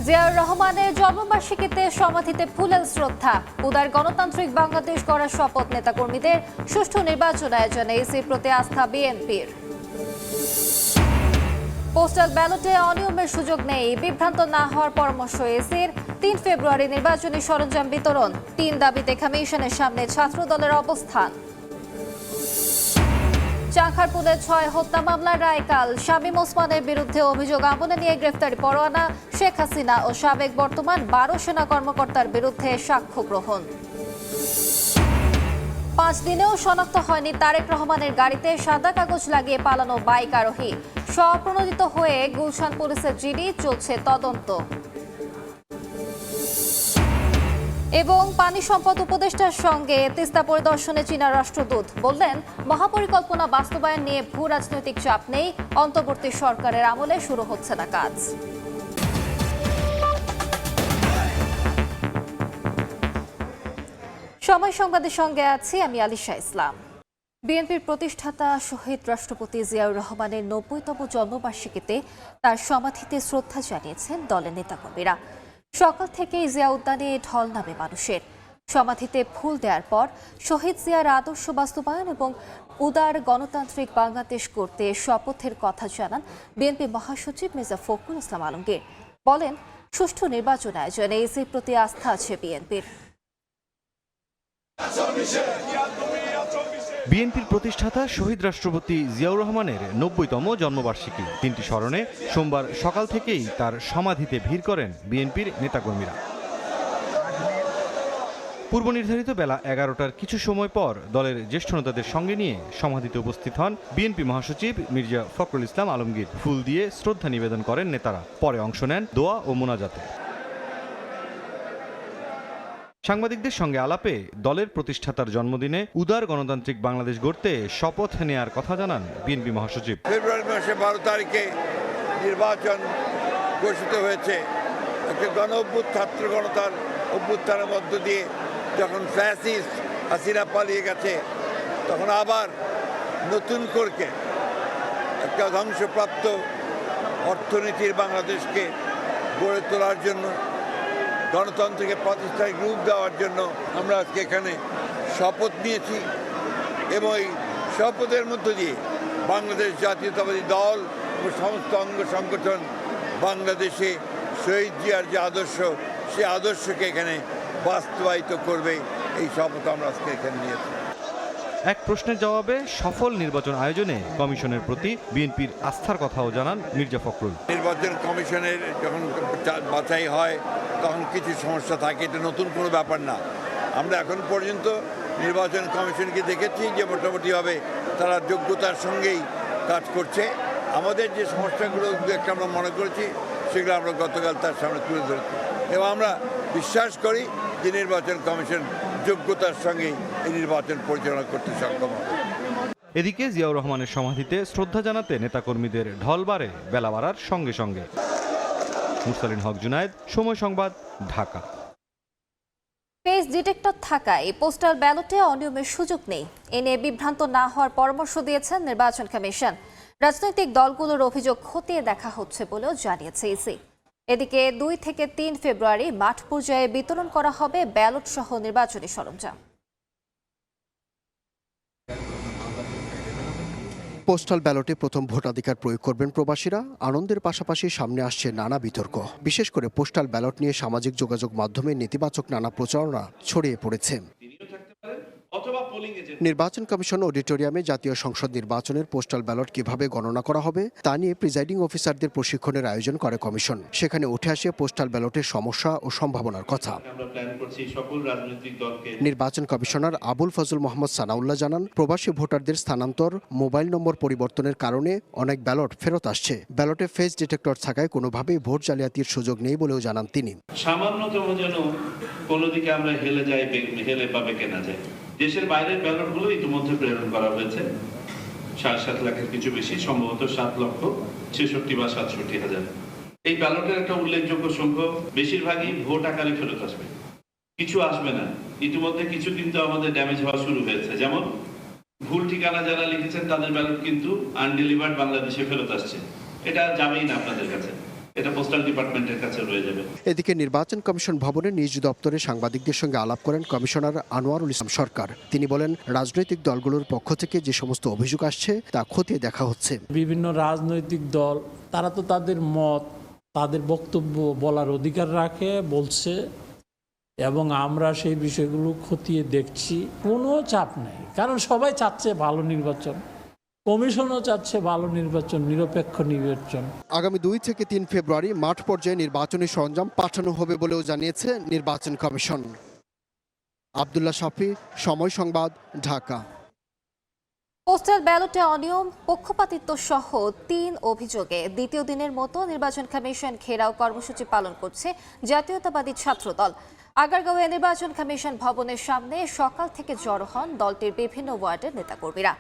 জিয়াউর রহমানের জন্মবার্ষিকীতে সমাধিতে ফুলেল শ্রদ্ধা। উদার গণতান্ত্রিক বাংলাদেশ গড়ার শপথ নেতাকর্মীদের। সুষ্ঠু নির্বাচন আয়োজনে ইসির প্রতি আস্থা বিএনপির। পোস্টাল ব্যালটে অনিয়মের সুযোগ নেই, বিভ্রান্ত না হওয়ার পরামর্শ ইসির। ৩ ফেব্রুয়ারি নির্বাচনী সরঞ্জাম বিতরণ। ৩ দাবিতে কমিশনের সামনে ছাত্রদলের অবস্থান। চাঁখারপুলে ৬ হত্যা মামলার রায় কাল। শামীম ওসমানের বিরুদ্ধে অভিযোগ আমলে নিয়ে গ্রেফতারি পরোয়ানা। শেখ হাসিনা ও সাবেক বর্তমান ১২ সেনা কর্মকর্তার বিরুদ্ধে সাক্ষ্য গ্রহণ। ৫ দিনেও শনাক্ত হয়নি তারেক রহমানের গাড়িতে সাদা কাগজ লাগিয়ে পালানো বাইক আরোহী। স্বপ্রণোদিত হয়ে গুলশান পুলিশের জিডি, চলছে তদন্ত। এবং পানি সম্পদ উপদেষ্টার সঙ্গে তিস্তা পরিদর্শনে চীনা রাষ্ট্রদূত বললেন, মহাপরিকল্পনা বাস্তবায়ন নিয়ে ভূ রাজনৈতিক চাপ নেই, অন্তর্বর্তী সরকারের আমলে শুরু হচ্ছে না কাজ। সময় সংবাদের সঙ্গে আছি আমি আলিশা ইসলাম। বিএনপির প্রতিষ্ঠাতা শহীদ রাষ্ট্রপতি জিয়াউর রহমানের ৯০তম জন্মবার্ষিকীতে তার সমাধিতে শ্রদ্ধা জানিয়েছেন দলের নেতাকর্মীরা। সকাল থেকেই জিয়া উদ্যানে ঢল নামে মানুষের। সমাধিতে ফুল দেওয়ার পর শহীদ জিয়ার আদর্শ বাস্তবায়ন এবং উদার গণতান্ত্রিক বাংলাদেশ গড়তে শপথের কথা জানান বিএনপি মহাসচিব মির্জা ফখরুল ইসলাম আলমগীর। বলেন, সুষ্ঠু নির্বাচন আয়োজনে ইসির প্রতি আস্থা আছে বিএনপির। বিএনপির প্রতিষ্ঠাতা শহীদ রাষ্ট্রপতি জিয়াউর রহমানের ৯০তম জন্মবার্ষিকী দিনটি স্মরণে সোমবার সকাল থেকেই তার সমাধিতে ভিড় করেন বিএনপির নেতাকর্মীরা। পূর্ব নির্ধারিত বেলা ১১টার কিছু সময় পর দলের জ্যেষ্ঠ নেতাদের সঙ্গে নিয়ে সমাধিতে উপস্থিত হন বিএনপি মহাসচিব মির্জা ফখরুল ইসলাম আলমগীর। ফুল দিয়ে শ্রদ্ধা নিবেদন করেন নেতারা। পরে অংশ নেন দোয়া ও মোনাজাতে। সাংবাদিকদের সঙ্গে আলাপে দলের প্রতিষ্ঠাতার জন্মদিনে উদার গণতান্ত্রিক বাংলাদেশ গড়তে শপথ নেওয়ার কথা জানান বিএনপি মহাসচিব। ফেব্রুয়ারি মাসে ১২ তারিখে নির্বাচন ঘোষিত হয়েছে। একটা ছাত্র গণতার অভ্যুত্থানের মধ্য দিয়ে যখন ফ্যাসিস্ট হাসিনা পালিয়ে গেছে, তখন আবার নতুন করে একটা ধ্বংসপ্রাপ্ত অর্থনীতির বাংলাদেশকে গড়ে তোলার জন্য, গণতন্ত্রকে প্রাতিষ্ঠানিক রূপ দেওয়ার জন্য আমরা আজকে এখানে শপথ নিয়েছি। এবং এই শপথের মধ্য দিয়ে বাংলাদেশ জাতীয়তাবাদী দল ও সমস্ত অঙ্গ সংগঠন বাংলাদেশে শহীদ জিয়ার যে আদর্শ, সেই আদর্শকে এখানে বাস্তবায়িত করবে, এই শপথ আমরা আজকে এখানে নিয়েছি। এক প্রশ্নের জবাবে সফল নির্বাচন আয়োজনে কমিশনের প্রতি বিএনপির আস্থার কথাও জানান মির্জা ফখরুল। নির্বাচন কমিশনের যখন বাছাই হয় তখন কিছু সমস্যা থাকে, এটা নতুন কোনো ব্যাপার না। আমরা এখন পর্যন্ত নির্বাচন কমিশনকে দেখেছি যে মোটামুটিভাবে তারা যোগ্যতার সঙ্গেই কাজ করছে। আমাদের যে সমস্যাগুলো একটা আমরা মনে করেছি, সেগুলো আমরা গতকাল তার সামনে তুলে ধরেছি এবং আমরা বিশ্বাস করি যে নির্বাচন কমিশন যোগ্যতার সঙ্গেই এই নির্বাচন পরিচালনা করতে সক্ষম হবে। এদিকে জিয়াউর রহমানের সমাধিতে শ্রদ্ধা জানাতে নেতাকর্মীদের ঢল বাড়ে বেলা বাড়ার সঙ্গে সঙ্গে। মুরসালিন হক জুনায়েদ, সময় সংবাদ, ঢাকা। ফেস ডিটেক্টর থাকায় পোস্টাল ব্যালটে অনিয়মের সুযোগ নেই, এ নিয়ে বিভ্রান্ত না হওয়ার পরামর্শ দিয়েছেন নির্বাচন কমিশন। রাজনৈতিক দলগুলোর অভিযোগ খতিয়ে দেখা হচ্ছে বলেও জানিয়েছে ইসি। এদিকে ২ থেকে ৩ ফেব্রুয়ারি মাঠ পর্যায়ে বিতরণ করা হবে ব্যালট সহ নির্বাচনী সরঞ্জাম। পোস্টাল ব্যালটে প্রথম ভোটাধিকার প্রয়োগ করবেন প্রবাসীরা। আনন্দের পাশাপাশি সামনে আসছে নানা বিতর্ক। বিশেষ করে পোস্টাল ব্যালট নিয়ে সামাজিক যোগাযোগ মাধ্যমে নেতিবাচক নানা প্রচারণা ছড়িয়ে পড়েছে। নির্বাচন কমিশন অডিটোরিয়ামে জাতীয় সংসদ নির্বাচনের পোস্টাল ব্যালট কিভাবে গণনা করা হবে তা নিয়ে প্রিজাইডিং অফিসারদের প্রশিক্ষণের আয়োজন করে কমিশন। সেখানে উঠে আসে পোস্টাল ব্যালটের সমস্যা ও সম্ভাবনার কথা। নির্বাচন কমিশনার আবুল ফজল মোহাম্মদ সানাউল্লাহ জানান, প্রবাসী ভোটারদের স্থানান্তর, মোবাইল নম্বর পরিবর্তনের কারণে অনেক ব্যালট ফেরত আসছে। ব্যালটে ফেস ডিটেক্টর থাকায় কোনোভাবেই ভোট জালিয়াতির সুযোগ নেই বলেও জানান তিনি। সামান্যতম যেন কোনো দিকে আমরা হেলে পাবে কেনা যায়। দেশের বাইরের ব্যালটগুলো ইতিমধ্যে প্রেরণ করা হয়েছে ৭.৭ লাখের কিছু বেশি, সম্ভবত ৭,৬৬,০০০ বা ৬৭,০০০। এই ব্যালটের একটা উল্লেখযোগ্য সংখ্যক বেশিরভাগই ভোট আকারে ফেরত আসবে, কিছু আসবে না। ইতিমধ্যে কিছু কিন্তু আমাদের ড্যামেজ হওয়া শুরু হয়েছে, যেমন ভুল ঠিকানা যারা লিখেছেন তাদের ব্যালট কিন্তু আনডেলিভার্ড বাংলাদেশে ফেরত আসছে। এটা যাবেই না আপনাদের কাছে। এটা পোস্টাল ডিপার্টমেন্টের কাছে রয়ে যাবে। এদিকে নির্বাচন কমিশন ভবনে নিজ দপ্তরে সাংবাদিকদের সঙ্গে আলাপ করেন কমিশনার আনোয়ারুল ইসলাম সরকার। তিনি বলেন, রাজনৈতিক দলগুলোর পক্ষ থেকে যে সমস্ত অভিযোগ আসছে তা খতিয়ে দেখা হচ্ছে। বিভিন্ন রাজনৈতিক দল তারা তো তাদের মত, তাদের বক্তব্য বলার অধিকার রাখে, বলছে, এবং আমরা সেই বিষয়গুলো খতিয়ে দেখছি। কোনো চাপ নেই, কারণ সবাই চাচ্ছে ভালো নির্বাচন, কমিশনও চাচ্ছে ভালো নির্বাচন, নিরপেক্ষ নির্বাচন। আগামী 2 থেকে 3 ফেব্রুয়ারি মাঠ পর্যায়ে নির্বাচনী সরঞ্জাম পাঠানো হবে বলেও জানিয়েছে নির্বাচন কমিশন। আব্দুল্লাহ শাফি, সময় সংবাদ, ঢাকা। পোস্টাল ব্যালটে অনিয়ম, পক্ষপাতিত্ব সহ 3 অভিযোগে দ্বিতীয় দিনের মতো নির্বাচন কমিশন ঘেরাও কর্মসূচি পালন করছে জাতীয়তাবাদী ছাত্রদল। আগারগাঁওয়ে নির্বাচন কমিশন ভবনের সামনে সকাল থেকে জড়ো হন দলটির বিভিন্ন ওয়ার্ডের নেতাকর্মীরা।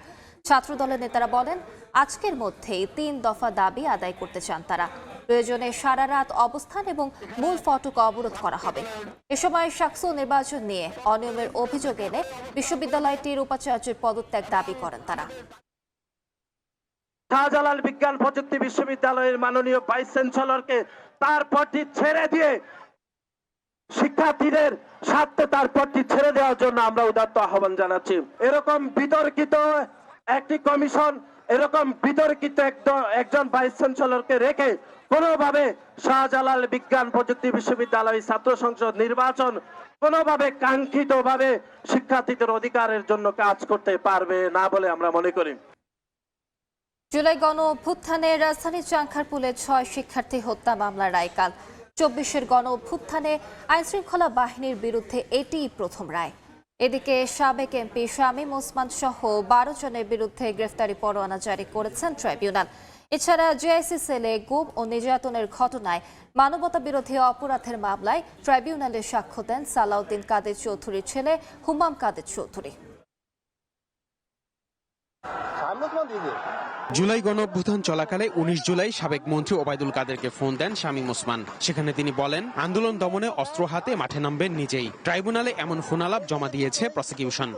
ছাত্রদলের নেতারা বলেন, আজকের মধ্যেই 3 দফা দাবি আদায় করতে চান তারা। প্রয়োজনে সারা রাত অবস্থান এবং মূল ফটক অবরোধ করা হবে। এ সময় শাকসু নির্বাচন নিয়ে অনিয়মের অভিযোগ এনে বিশ্ববিদ্যালয়টির উপাচার্যের পদত্যাগ দাবি করেন তারা। শাহজালাল বিজ্ঞান প্রযুক্তি বিশ্ববিদ্যালয়ের মাননীয় ভাইস চ্যান্সেলরকে তার পদটি ছেড়ে দিয়ে শিক্ষার্থীদের স্বার্থে তার পদটি ছেড়ে দেওয়ার জন্য আমরা উদাত্ত আহ্বান জানাচ্ছি। এরকম বিতর্কিত একটি কমিশন, এরকম বিতর্কিত একজন ভাইস চ্যান্সেলরকে রেখে কোনোভাবে শাহজালাল বিজ্ঞান প্রযুক্তি বিশ্ববিদ্যালয় ছাত্র সংসদ নির্বাচন কোনোভাবে কাঙ্ক্ষিতভাবে শিক্ষার্থীদের অধিকারের জন্য কাজ করতে পারবে না বলে আমরা মনে করি। জুলাই গণ অভ্যুত্থানে রাজধানীর চাংখারপুলে 6 শিক্ষার্থী হত্যা মামলার রায় কাল। 24-এর গণ অভ্যুত্থানে আইনশৃঙ্খলা বাহিনীর বিরুদ্ধে এটিই প্রথম রায়। এদিকে সাবেক এমপি শামীম ওসমান সহ 12 জনের বিরুদ্ধে গ্রেফতারি পরোয়ানা জারি করেছেন ট্রাইব্যুনাল। এছাড়া জেআইসি সেলে গুম ও নির্যাতনের ঘটনায় মানবতা বিরোধী অপরাধের মামলায় ট্রাইব্যুনালে সাক্ষ্য দেন সালাউদ্দিন কাদের চৌধুরীর ছেলে হুমাম কাদের চৌধুরী। জুলাই গণঅভ্যুত্থান চলাকালে 19 জুলাই সাবেক মন্ত্রী ওবায়দুল কাদেরকে ফোন দেন শামীম ওসমান। সেখানে তিনি বলেন, আন্দোলন দমনে অস্ত্র হাতে মাঠে নামবেন নিজেই। ট্রাইব্যুনালে এমন ফোনালাপ জমা দিয়েছে প্রসিকিউশন।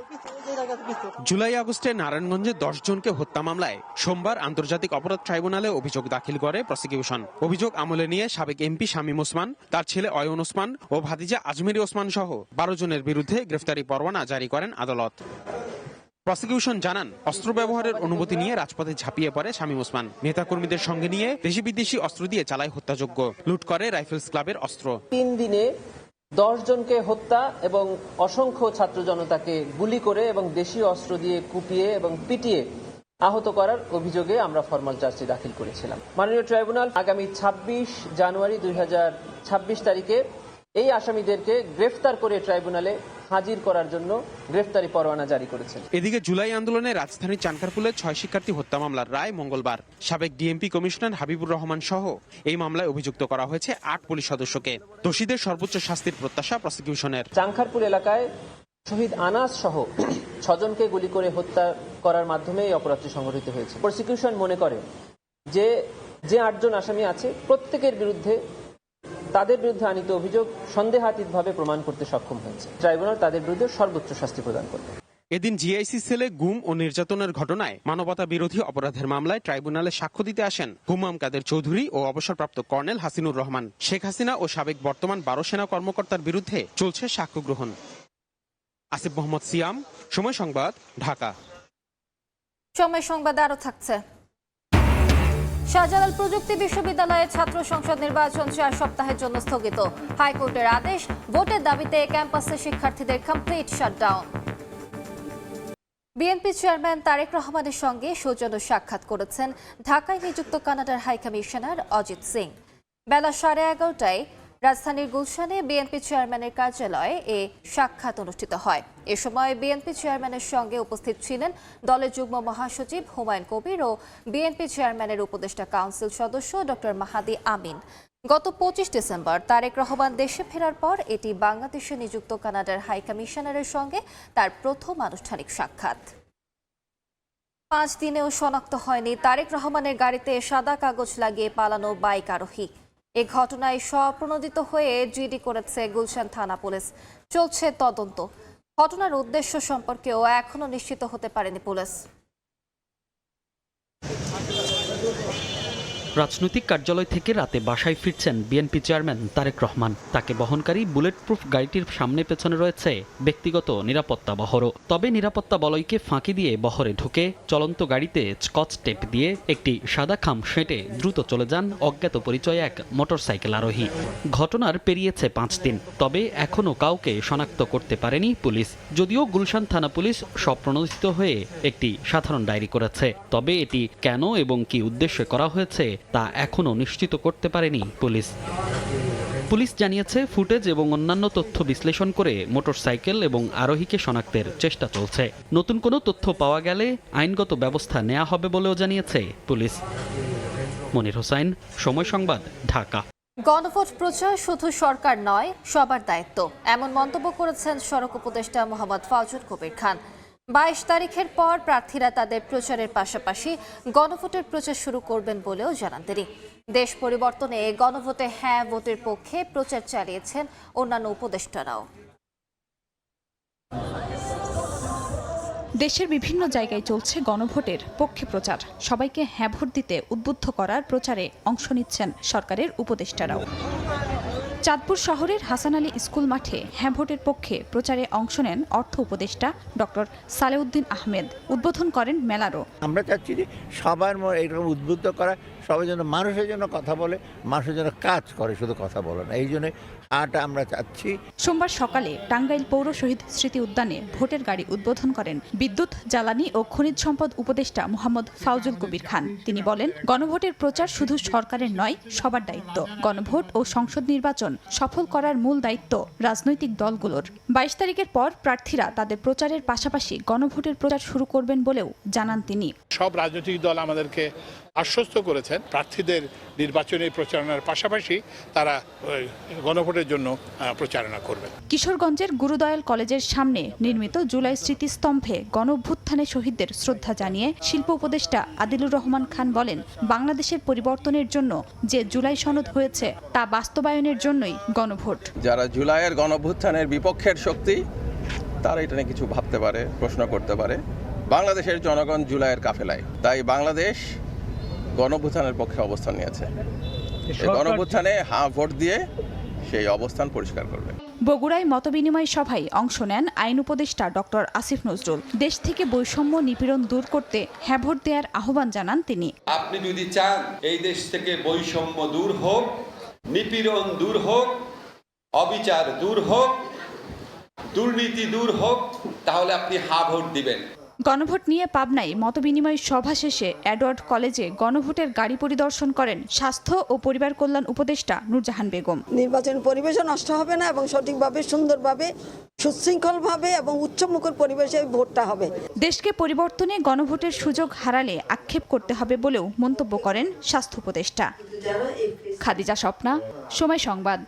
জুলাই আগস্টে নারায়ণগঞ্জে 10 জনকে হত্যা মামলায় সোমবার আন্তর্জাতিক অপরাধ ট্রাইব্যুনালে অভিযোগ দাখিল করে প্রসিকিউশন। অভিযোগ আমলে নিয়ে সাবেক এমপি শামীম ওসমান, তার ছেলে অয়ন ওসমান ও ভাতিজা আজমেরি ওসমান সহ 12 জনের বিরুদ্ধে গ্রেফতারি পরোয়ানা জারি করেন আদালত। প্রসিকিউশন জানান, অস্ত্র ব্যবহারের অনুমতি নিয়ে রাজপথে ঝাঁপিয়ে পড়ে শামীম ওসমান। নেতাকর্মীদের সঙ্গে নিয়ে দেশি বিদেশি অস্ত্র দিয়ে চালায় হত্যাযোগ্য, লুট করে রাইফেলস ক্লাবের অস্ত্র। 3 দিনে 10 জনকে হত্যা এবং অসংখ্য ছাত্র জনতাকে গুলি করে এবং দেশীয় অস্ত্র দিয়ে কুপিয়ে এবং পিটিয়ে আহত করার অভিযোগে আমরা ফরমাল চার্জটি দাখিল করেছিলাম। মাননীয় ট্রাইব্যুনাল আগামী 26 জানুয়ারি 2026 তারিখে এই আসামিদেরকে গ্রেফতার করে ট্রাইব্যুনালে হাজির করার জন্য গ্রেফতারি পরোয়ানা জারি করেছেন। এদিকে জুলাই আন্দোলনে রাজধানীর চানখারপুলে 6 শিক্ষার্থী হত্যা মামলার রায় মঙ্গলবার। সাবেক ডিএমপি কমিশনার হাবিবুর রহমান সহ এই মামলায় অভিযুক্ত করা হয়েছে 8 পুলিশ সদস্যকে। দোষীদের সর্বোচ্চ শাস্তির প্রত্যাশা প্রসিকিউশনের। চাংখারপুল এলাকায় শহীদ আনাস সহ 6 জনকে গুলি করে হত্যা করার মাধ্যমে এই অপরাধটি সংঘটিত হয়েছে। প্রসিকিউশন মনে করে যে 8 জন আসামি আছে তাদের বিরুদ্ধে আনিত অভিযোগ সন্দেহাতীতভাবে প্রমাণ করতে সক্ষম হয়েছে। ট্রাইব্যুনাল তাদের বিরুদ্ধে সর্বোচ্চ শাস্তি প্রদান করবে। এদিন জিআইসি সেলে গুম ও নির্যাতনের ঘটনায় মানবতা বিরোধী অপরাধের মামলায় ট্রাইব্যুনালে সাক্ষ্য দিতে আসেন হুমাম কাদের চৌধুরী ও অবসরপ্রাপ্ত কর্নেল হাসিনুর রহমান। শেখ হাসিনা ও সাবেক বর্তমান 12 সেনা কর্মকর্তার বিরুদ্ধে চলছে সাক্ষ্য গ্রহণ। আসিফ মোহাম্মদ সিয়াম, সময় সংবাদ, ঢাকা। সময় সংবাদ আরো থাকছে। শাহজালাল প্রযুক্তি বিশ্ববিদ্যালয়ের ছাত্র সংসদ নির্বাচন 4 সপ্তাহের জন্য স্থগিত। হাইকোর্টের আদেশ, ভোটের দাবিতে ক্যাম্পাসে শিক্ষার্থীদের complete shutdown. BNP chairman Tarique রহমানের সঙ্গে সৌজন্য সাক্ষাৎ করেছেন ঢাকায় নিযুক্ত কানাডার হাইকমিশনার অজিত সিং। বেলা 11:30টায় রাজধানীর গুলশানে বিএনপি চেয়ারম্যানের কার্যালয়ে এ সাক্ষাৎ অনুষ্ঠিত হয়। এ সময় বিএনপি চেয়ারম্যানের সঙ্গে উপস্থিত ছিলেন দলের যুগ্ম মহাসচিব হুমায়ুন কবির ও বিএনপি চেয়ারম্যানের উপদেষ্টা কাউন্সিল সদস্য ডক্টর মাহাদি আমিন। গত 25 ডিসেম্বর তারেক রহমান দেশে ফেরার পর এটি বাংলাদেশে নিযুক্ত কানাডার হাইকমিশনারের সঙ্গে তার প্রথম আনুষ্ঠানিক সাক্ষাৎ। 5 দিনেও শনাক্ত হয়নি তারেক রহমানের গাড়িতে সাদা কাগজ লাগিয়ে পালানো বাইক আরোহী। এ ঘটনায় স্বপ্রণোদিত হয়ে জিডি করেছে গুলশান থানা পুলিশ। চলছে তদন্ত। ঘটনার উদ্দেশ্য সম্পর্কেও এখনো নিশ্চিত হতে পারেনি পুলিশ। রাজনৈতিক কার্যালয় থেকে রাতে বাসায় ফিরছেন বিএনপি চেয়ারম্যান তারেক রহমান। তাকে বহনকারী বুলেট প্রুফ গাড়িটির সামনে পেছনে রয়েছে ব্যক্তিগত নিরাপত্তা বহরও। তবে নিরাপত্তা বলয়কে ফাঁকি দিয়ে বহরে ঢুকে চলন্ত গাড়িতে স্কচ টেপ দিয়ে একটি সাদা খাম সেঁটে দ্রুত চলে যান অজ্ঞাত পরিচয় এক মোটরসাইকেল আরোহী। ঘটনার পেরিয়েছে 5 দিন, তবে এখনও কাউকে শনাক্ত করতে পারেনি পুলিশ। যদিও গুলশান থানা পুলিশ স্বপ্রণোদিত হয়ে একটি সাধারণ ডায়েরি করেছে, তবে এটি কেন এবং কি উদ্দেশ্যে করা হয়েছে তা এখনও নিশ্চিত করতে পারেনি পুলিশ। পুলিশ জানিয়েছে, ফুটেজ এবং অন্যান্য তথ্য বিশ্লেষণ করে মোটরসাইকেল এবং আরোহীকে শনাক্তের চেষ্টা চলছে। নতুন কোনো তথ্য পাওয়া গেলে আইনগত ব্যবস্থা নেওয়া হবে বলেও জানিয়েছে পুলিশ। মনির হোসাইন, সময় সংবাদ, ঢাকা। গণভোট প্রচার শুধু সরকার নয়, সবার দায়িত্ব, এমন মন্তব্য করেছেন সড়ক উপদেষ্টা মোহাম্মদ ফাউজুল কবির খান। 22 তারিখের পর প্রার্থীরা তাদের প্রচারের পাশাপাশি গণভোটের প্রচার শুরু করবেন বলেও জানান তিনি। দেশ পরিবর্তনে গণভোটে হ্যাঁ ভোটের পক্ষে প্রচার চালিয়েছেন অন্যান্য উপদেষ্টারাও। দেশের বিভিন্ন জায়গায় চলছে গণভোটের পক্ষে প্রচার। সবাইকে হ্যাঁ ভোট দিতে উদ্বুদ্ধ করার প্রচারে অংশ নিচ্ছেন সরকারের উপদেষ্টারাও। চাঁদপুর শহরের হাসান আলী স্কুল মাঠে হ্যাঁ ভোটের পক্ষে প্রচারে অংশ নেন অর্থ উপদেষ্টা ডক্টর সালেউদ্দিন আহমেদ। উদ্বোধন করেন মেলারও। আমরা চাচ্ছি যে সবার এরকম উদ্বুদ্ধ করা, সবাই যেন মানুষের জন্য কথা বলে, মানুষের জন্য কাজ করে, শুধু কথা বলে না। এই জন্য হাঁটা আমরা চাচ্ছি। সোমবার সকালে টাঙ্গাইল পৌর শহীদ স্মৃতি উদ্যানে ভোটের গাড়ি উদ্বোধন করেন বিদ্যুৎ, জ্বালানি ও খনিজ সম্পদ উপদেষ্টা মোহাম্মদ ফাউজুল কবির খান। তিনি বলেন, গণভোটের প্রচার শুধু সরকারের নয়, সবার দায়িত্ব। গণভোট ও সংসদ নির্বাচন সফল করার মূল দায়িত্ব রাজনৈতিক দলগুলোর। 22 তারিখের পর প্রার্থীরা তাদের প্রচারের পাশাপাশি গণভোটের প্রচার শুরু করবেন বলেও জানান তিনি। সব রাজনৈতিক দল আমাদেরকে আশ্বস্ত করেছেন প্রার্থীদের নির্বাচনী প্রচারণার পাশাপাশি তারা গণভোটের জন্য প্রচারণা করবেন। কিশোরগঞ্জের গুরুদয়াল কলেজের সামনে নির্মিত জুলাই স্মৃতিস্তম্ভে গণঅভ্যুত্থানে শহীদদের শ্রদ্ধা জানিয়ে শিল্প উপদেষ্টা আদিলুর রহমান খান বলেন, বাংলাদেশের পরিবর্তনের জন্য যে জুলাই সনদ হয়েছে তা বাস্তবায়নের জন্যই গণভোট। যারা জুলাইয়ের গণঅভ্যুত্থানের বিপক্ষের শক্তি, তারা এটা নিয়ে কিছু ভাবতে পারে, প্রশ্ন করতে পারে। বাংলাদেশের জনগণ জুলাইয়ের কাফেলায়, তাই বাংলাদেশ গণঅভ্যুত্থানের পক্ষে অবস্থান নিয়েছে। গণঅভ্যুত্থানে হ্যাঁ ভোট দিয়ে সেই অবস্থান পরিষ্কার করবে। বগুড়ায় মতবিনিময় সভায় অংশ নেন আইন উপদেষ্টা ডক্টর আসিফ নজরুল। দেশ থেকে বৈষম্য নিপীড়ন দূর করতে হ্যাঁ ভোট দেওয়ার আহ্বান জানান তিনি। আপনি যদি চান এই দেশ থেকে বৈষম্য দূর হোক, নিপীড়ন দূর হোক, অবিচার দূর হোক, দুর্নীতি দূর হোক, তাহলে আপনি হ্যাঁ ভোট দিবেন। গণভোট নিয়ে পাবনায় মতবিনিময় সভা শেষে এডওয়ার্ড কলেজে গণভোটের গাড়ি পরিদর্শন করেন স্বাস্থ্য ও পরিবার কল্যাণ উপদেষ্টা নূরজাহান বেগম। নির্বাচন পরিবেশও নষ্ট হবে না এবং সঠিকভাবে, সুন্দরভাবে, সুশৃঙ্খলভাবে এবং উচ্চমুখর পরিবেশে ভোটটা হবে। দেশকে পরিবর্তনে গণভোটের সুযোগ হারালে আক্ষেপ করতে হবে বলেও মন্তব্য করেন স্বাস্থ্য উপদেষ্টা। খাদিজা স্বপ্না, সময় সংবাদ।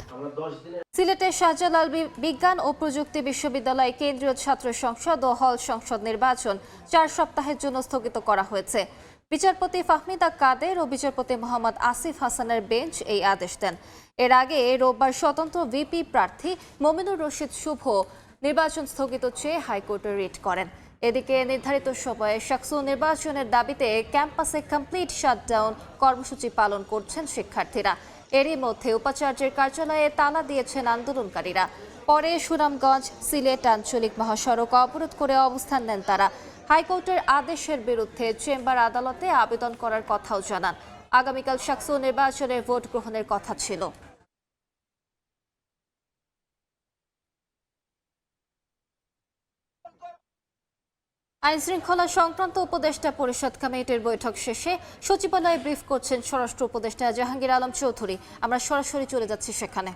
সিলেটের শাহজালাল বিজ্ঞান ও প্রযুক্তি বিশ্ববিদ্যালয় কেন্দ্রীয় ছাত্র সংসদ ও হল সংসদ নির্বাচন 4 সপ্তাহের জন্য স্থগিত করা হয়েছে। বিচারপতি ফাহমিদা কাদের ও বিচারপতি মোহাম্মদ আসিফ হাসানের বেঞ্চ এই আদেশ দেন। এর আগে রোববার স্বতন্ত্র ভিপি প্রার্থী মমিনুর রশিদ শুভ নির্বাচন স্থগিত চেয়ে হাইকোর্টে রিট করেন। এদিকে নির্ধারিত সময়ে শাকসু নির্বাচনের দাবিতে ক্যাম্পাসে কমপ্লিট শাটডাউন কর্মসূচি পালন করছেন শিক্ষার্থীরা। এরই মধ্যে উপাচার্যের কার্যালয়ে তালা দিয়েছেন আন্দোলনকারীরা। পরে সুনামগঞ্জ সিলেট আঞ্চলিক মহাসড়ক অবরোধ করে অবস্থান নেন তারা। হাইকোর্টের আদেশের বিরুদ্ধে চেম্বার আদালতে আবেদন করার কথাও জানান। আগামীকাল শাকসু নির্বাচনের ভোট গ্রহণের কথা ছিল। আইনশৃঙ্খলা সংক্রান্ত উপদেষ্টা পরিষদ কমিটির বৈঠক শেষে সচিবালয়ে ব্রিফ করছেন স্বরাষ্ট্র উপদেষ্টা জাহাঙ্গীর আলম চৌধুরী। আমরা সরাসরি চলে যাচ্ছি সেখানে।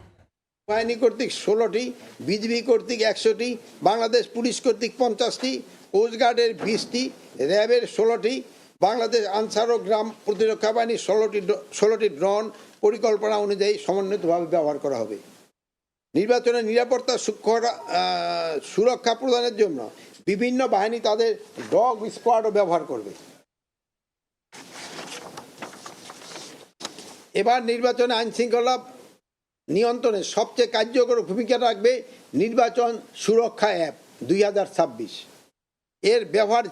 বাহিনী কর্তৃক 16টি, বিজিবি কর্তৃক 100টি, বাংলাদেশ পুলিশ কর্তৃক 50টি, কোস্টগার্ডের 20টি, র্যাবের 16টি, বাংলাদেশ আনসার ও গ্রাম প্রতিরক্ষা বাহিনীর 16টি ড্রোন পরিকল্পনা অনুযায়ী সমন্বিতভাবে ব্যবহার করা হবে। নির্বাচনের নিরাপত্তা সুরক্ষা প্রদানের জন্য বিভিন্ন বাহিনী তাদের ডগ স্কোয়াডও ব্যবহার করবে। এবার নির্বাচনে আইনশৃঙ্খলা নিয়ন্ত্রণে সবচেয়ে কার্যকর ভূমিকা রাখবে নির্বাচন সুরক্ষা অ্যাপ 2026। এর ব্যবহার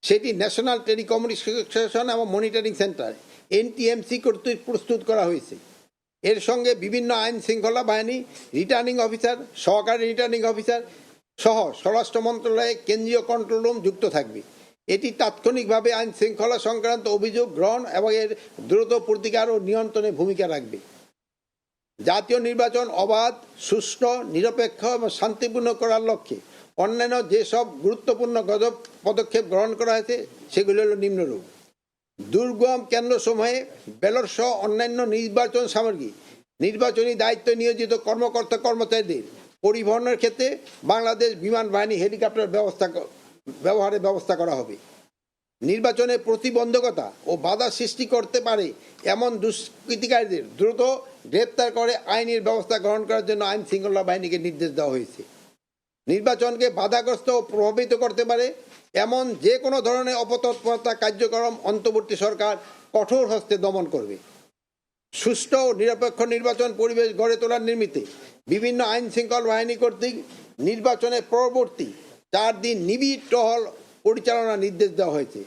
সেটি ন্যাশনাল টেলিকমিউনিকেশন এবং মনিটরিং সেন্টার এনটিএমসি কর্তৃক প্রস্তুত করা হয়েছে। এর সঙ্গে বিভিন্ন আইন শৃঙ্খলা বাহিনী, রিটার্নিং অফিসার, সহকারী রিটার্নিং অফিসার সহ স্বরাষ্ট্র মন্ত্রণালয়ের কেন্দ্রীয় কন্ট্রোল রুম যুক্ত থাকবে। এটি তাৎক্ষণিকভাবে আইন শৃঙ্খলা সংক্রান্ত অভিযোগ গ্রহণ এবং এর দ্রুত প্রতিকার ও নিয়ন্ত্রণে ভূমিকা রাখবে। জাতীয় নির্বাচন অবাধ, সুষ্ঠু, নিরপেক্ষ এবং শান্তিপূর্ণ করার লক্ষ্যে অন্যান্য যেসব গুরুত্বপূর্ণ পদক্ষেপ গ্রহণ করা হয়েছে সেগুলো হল নিম্নরূপ: দুর্গম কেন্দ্রসমূহে ব্যালট সহ অন্যান্য নির্বাচন সামগ্রী, নির্বাচনী দায়িত্বে নিয়োজিত কর্মকর্তা কর্মচারীদের পরিবহনের ক্ষেত্রে বাংলাদেশ বিমান বাহিনী হেলিকপ্টার ব্যবহারের ব্যবস্থা করা হবে। নির্বাচনে প্রতিবন্ধকতা ও বাধা সৃষ্টি করতে পারে এমন দুষ্কৃতিকারীদের দ্রুত গ্রেপ্তার করে আইনের ব্যবস্থা গ্রহণ করার জন্য আইন শৃঙ্খলা বাহিনীকে নির্দেশ দেওয়া হয়েছে। নির্বাচনকে বাধাগ্রস্ত ও প্রভাবিত করতে পারে এমন যে কোনো ধরনের অপতৎপরতা কার্যক্রম অন্তর্বর্তী সরকার কঠোর হস্তে দমন করবে। সুষ্ঠু ও নিরপেক্ষ নির্বাচন পরিবেশ গড়ে তোলার নিমিত্তে বিভিন্ন আইন শৃঙ্খলা বাহিনী কর্তৃক নির্বাচনের পরবর্তী 4 দিন নিবিড় টহল পরিচালনার নির্দেশ দেওয়া হয়েছে।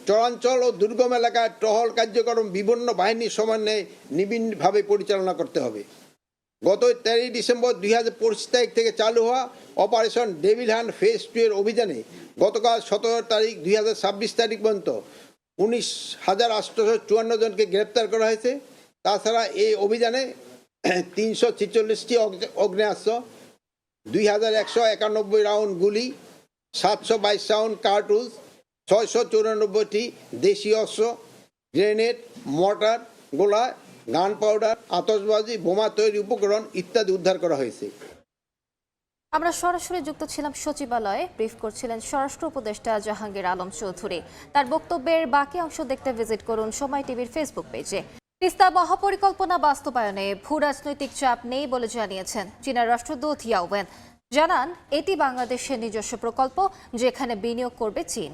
চরাঞ্চল ও দুর্গম এলাকায় টহল কার্যক্রম বিভিন্ন বাহিনীর সমন্বয়ে নিবিড়ভাবে পরিচালনা করতে হবে। গত 13 ডিসেম্বর 2025 তারিখ থেকে চালু হওয়া অপারেশন ডেভিল হান্ট ফেজ 2 এর অভিযানে গতকাল 17 তারিখ 2026 তারিখ পর্যন্ত 19,854 জনকে গ্রেপ্তার করা হয়েছে। তাছাড়া এই অভিযানে 346টি অগ্নেয়াস্ত্র, 2,191 রাউন্ড গুলি, 722 রাউন্ড কার্টুজ, 694টি দেশীয় অস্ত্র, গ্রেনেড, মর্টার, গোলা, গান পাউডার, আতশবাজি, বোমা তৈরি উপকরণ ইত্যাদি উদ্ধার করা হয়েছে। আমরা সরাসরি যুক্ত ছিলাম সচিবালয়ে। ব্রিফ করছিলেন স্বরাষ্ট্র উপদেষ্টা জাহাঙ্গীর আলম চৌধুরী। তার বক্তব্যের বাকি অংশ দেখতে ভিজিট করুন সময় টিভির ফেসবুক পেজে। তিস্তা মহাপরিকল্পনা বাস্তবায়নে ভূ রাজনৈতিক চাপ নেই বলে জানিয়েছেন চীনের রাষ্ট্রদূত ইয়াও ওয়েন। জানান এটি বাংলাদেশের নিজস্ব প্রকল্প, যেখানে বিনিয়োগ করবে চীন।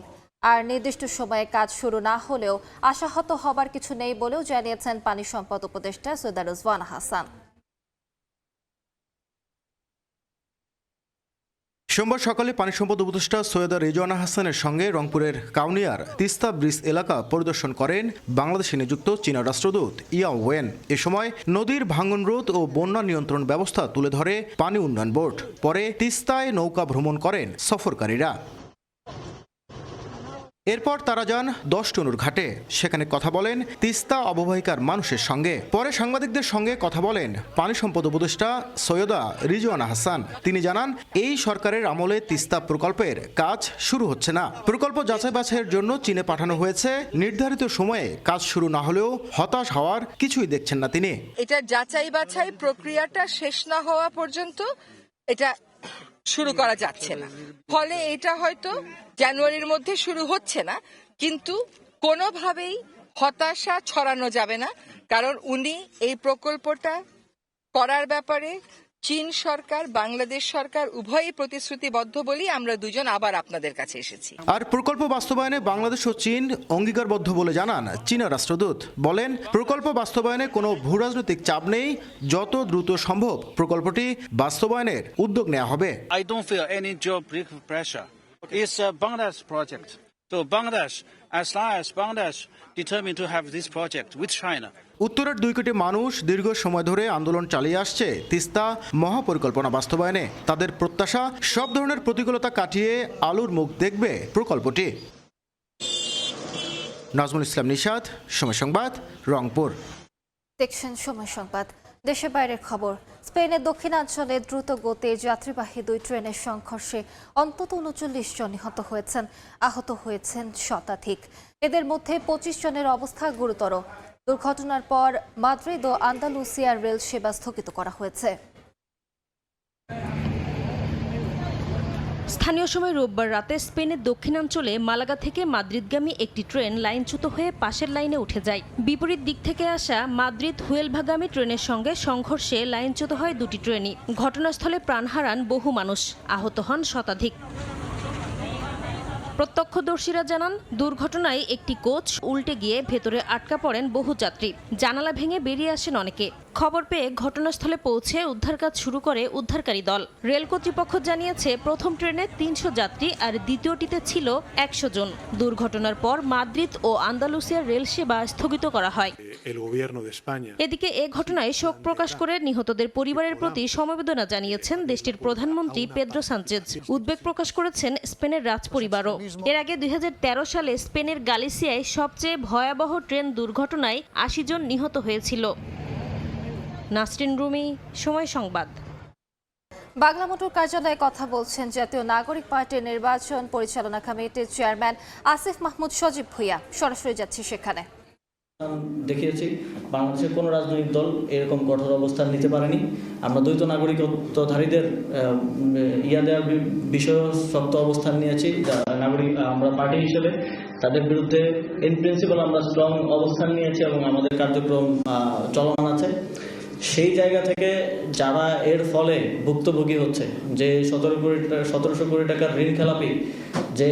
আর নির্দিষ্ট সময়ে কাজ শুরু না হলেও আশাহত হবার কিছু নেই বলেও জানিয়েছেন পানি সম্পদ উপদেষ্টা সৈয়দা রিজওয়ানা হাসান। সোমবার সকালে পানি সম্পদ উপদেষ্টা সৈয়দা রিজওয়ানা হাসানের সঙ্গে রংপুরের কাউনিয়ার তিস্তা ব্রিজ এলাকা পরিদর্শন করেন বাংলাদেশে নিযুক্ত চীনা রাষ্ট্রদূত ইয়াও ওয়েন। এ সময় নদীর ভাঙন রোধ ও বন্যা নিয়ন্ত্রণ ব্যবস্থা তুলে ধরে পানি উন্নয়ন বোর্ড। পরে তিস্তায় নৌকা ভ্রমণ করেন সফরকারীরা। এরপর তারা যান 10 টনুর ঘাটে, সেখানে কথা বলেন তিস্তা অববাহিকার মানুষের সঙ্গে। পরে সাংবাদিকদের সঙ্গে কথা বলেন পানি সম্পদ উপদেষ্টা সৈয়দা রিজওয়ানা হাসান। তিনি জানান এই সরকারের আমলে তিস্তা প্রকল্পের কাজ শুরু হচ্ছে না। প্রকল্প যাচাই বাছাইয়ের জন্য চীনে পাঠানো হয়েছে। নির্ধারিত সময়ে কাজ শুরু না হলেও হতাশ হওয়ার কিছুই দেখছেন না তিনি। এটা যাচাই বাছাই প্রক্রিয়াটা শেষ না হওয়া পর্যন্ত এটা শুরু করা যাচ্ছে না। ফলে এটা হয়তো জানুয়ারির মধ্যে শুরু হচ্ছে না, কিন্তু কোনোভাবেই হতাশা ছড়ানো যাবে না। কারণ উনি এই প্রকল্পটা করার ব্যাপারে চীন সরকার, বাংলাদেশ সরকার উভয়ই প্রতিশ্রুতিবদ্ধ বলেই আমরা দুজন আবার আপনাদের কাছে এসেছি। আর প্রকল্প বাস্তবায়নে বাংলাদেশ ও চীন অঙ্গীকারবদ্ধ বলে জানান চীনা রাষ্ট্রদূত। বলেন প্রকল্প বাস্তবায়নে কোনো ভূরাজনৈতিক চাপ নেই, যত দ্রুত সম্ভব প্রকল্পটি বাস্তবায়নের উদ্যোগ নেওয়া হবে। I don't feel any geopolitical pressure. It's a Bangladesh project. So Bangladesh, as long as Bangladesh determined to have this project with China. উত্তরের 2 কোটি মানুষ দীর্ঘ সময় ধরে আন্দোলন চালিয়ে আসছে তিস্তা মহাপরিকল্পনা বাস্তবায়নে। তাদের প্রত্যাশা সব ধরনের প্রতিকূলতা কাটিয়ে আলোর মুখ দেখবে প্রকল্পটি। নাজমুল ইসলাম নিশাদ, সময় সংবাদ, রংপুর। দেখছেন সময় সংবাদ। দেশের বাইরের খবর। স্পেনের দক্ষিণাঞ্চলে দ্রুত গতির যাত্রীবাহী 2 ট্রেনের সংঘর্ষে অন্তত 39 জন নিহত হয়েছেন, আহত হয়েছেন শতাধিক। এদের মধ্যে 25 জনের অবস্থা গুরুতর। দুর্ঘটনার পর মাদ্রিদ ও আন্দালুসিয়ার রেল সেবা স্থগিত করা হয়েছে। স্থানীয় সময় রোববার রাতে স্পেনের দক্ষিণাঞ্চলে মালাগা থেকে মাদ্রিদগামী একটি ট্রেন লাইনচ্যুত হয়ে পাশের লাইনে উঠে যায়। বিপরীত দিক থেকে আসা মাদ্রিদ হুয়েলভাগামী ট্রেনের সঙ্গে সংঘর্ষে লাইনচ্যুত হয় 2টি ট্রেনই। ঘটনাস্থলে প্রাণ হারান বহু মানুষ, আহত হন শতাধিক। প্রত্যক্ষদর্শীরা জানান দুর্ঘটনায় একটি কোচ উল্টে গিয়ে ভেতরে আটকা পড়েন বহু যাত্রী। জানালা ভেঙে বেরিয়ে আসেন অনেকে। খবর পেয়ে ঘটনাস্থলে পৌঁছে উদ্ধার কাজ শুরু করে উদ্ধারকারী দল। রেল কর্তৃপক্ষ জানিয়েছে প্রথম ট্রেনে 300 যাত্রী আর দ্বিতীয়টিতে ছিল 100 জন। দুর্ঘটনার পর মাদ্রিদ ও আন্দালুসিয়ার রেল সেবা স্থগিত করা হয়। এদিকে এ ঘটনায় শোক প্রকাশ করে নিহতদের পরিবারের প্রতি সমবেদনা জানিয়েছেন দেশটির প্রধানমন্ত্রী পেদ্রো সানচেজ। উদ্বেগ প্রকাশ করেছেন স্পেনের রাজপরিবারও। এর আগে 2013 সালে স্পেনের গালিসিয়ায় সবচেয়ে ভয়াবহ ট্রেন দুর্ঘটনায় 80 জন নিহত হয়েছিল। নাসরিন রুমি, সময় সংবাদ। বাংলা মোটর কার্যালয়ে কথা বলছেন জাতীয় নাগরিক পার্টির নির্বাচন পরিচালনা কমিটির চেয়ারম্যান আসিফ মাহমুদ সজীব ভুঁইয়া। সরাসরি যাচ্ছি সেখানে। দেখিয়েছি বাংলাদেশের কোনো রাজনৈতিক দল এরকম কঠোর অবস্থান নিতে পারেনি। আমরা দ্বৈত নাগরিকত্বধারীদের দেওয়ার বিষয়ে শক্ত অবস্থান নিয়েছি। নাগরিক আমরা পার্টি হিসেবে তাদের বিরুদ্ধে ইন প্রিন্সিপাল আমরা স্ট্রং অবস্থান নিয়েছি এবং আমাদের কার্যক্রম চলমান আছে। সেই জায়গা থেকে যারা এর ফলে ভুক্তভোগী হচ্ছে, যে 1700 কোটি টাকার ঋণ খেলাপি, যে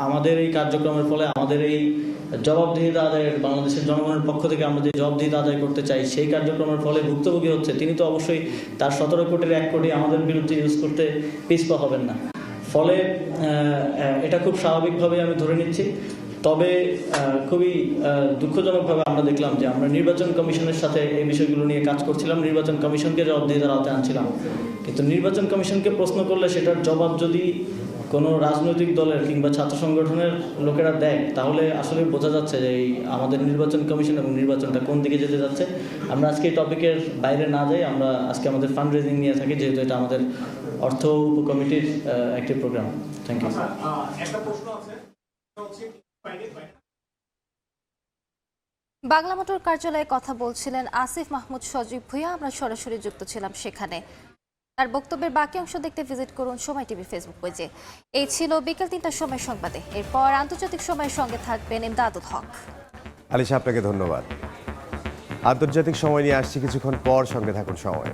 আমাদের এই কার্যক্রমের ফলে আমাদের এই জবাবদিহিতা আদায়ের, বাংলাদেশের জনগণের পক্ষ থেকে আমরা যে জবাবদিহিতা আদায় করতে চাই সেই কার্যক্রমের ফলে ভুক্তভোগী হচ্ছে, তিনি তো অবশ্যই তার 17 কোটির 1 কোটি আমাদের বিরুদ্ধে ইউজ করতে পিছপা হবেন না। ফলে এটা খুব স্বাভাবিকভাবে আমি ধরে নিচ্ছি। তবে খুবই দুঃখজনকভাবে আমরা দেখলাম যে আমরা নির্বাচন কমিশনের সাথে এই বিষয়গুলো নিয়ে কাজ করছিলাম, নির্বাচন কমিশনকে জবাবদিহিতার আওতায় আনছিলাম। কিন্তু নির্বাচন কমিশনকে প্রশ্ন করলে সেটার জবাব যদি কোনো রাজনৈতিক দলের কিংবা ছাত্র সংগঠনের লোকেরা দেয়, তাহলে আসলে বোঝা যাচ্ছে যে এই আমাদের নির্বাচন কমিশন এবং নির্বাচনটা কোন দিকে যেতে যাচ্ছে। আমরা আজকে এই টপিকের বাইরে না যাই, আমরা আজকে আমাদের ফান্ড রেজিং নিয়ে থাকি, যেহেতু এটা আমাদের অর্থ উপকমিটির একটি programme. Thank you. Bangla motor কার্যালয়ে কথা বলছিলেন আসিফ মাহমুদ সজীব ভুঁইয়া। আমরা সরাসরি যুক্ত ছিলাম সেখানে। তার বক্তব্যের বাকি অংশ দেখতে ভিজিট করুন সময় টিভি ফেসবুক পেজে। এই ছিল বিকেল 3টার সময় সংবাদে। এরপর আন্তর্জাতিক সময়ের সঙ্গে থাকবেন ইমদাদুল হক। আলিশা, আপনাকে ধন্যবাদ। আন্তর্জাতিক সময় নিয়ে আসছি কিছুক্ষণ পর, সঙ্গে থাকুন সময়।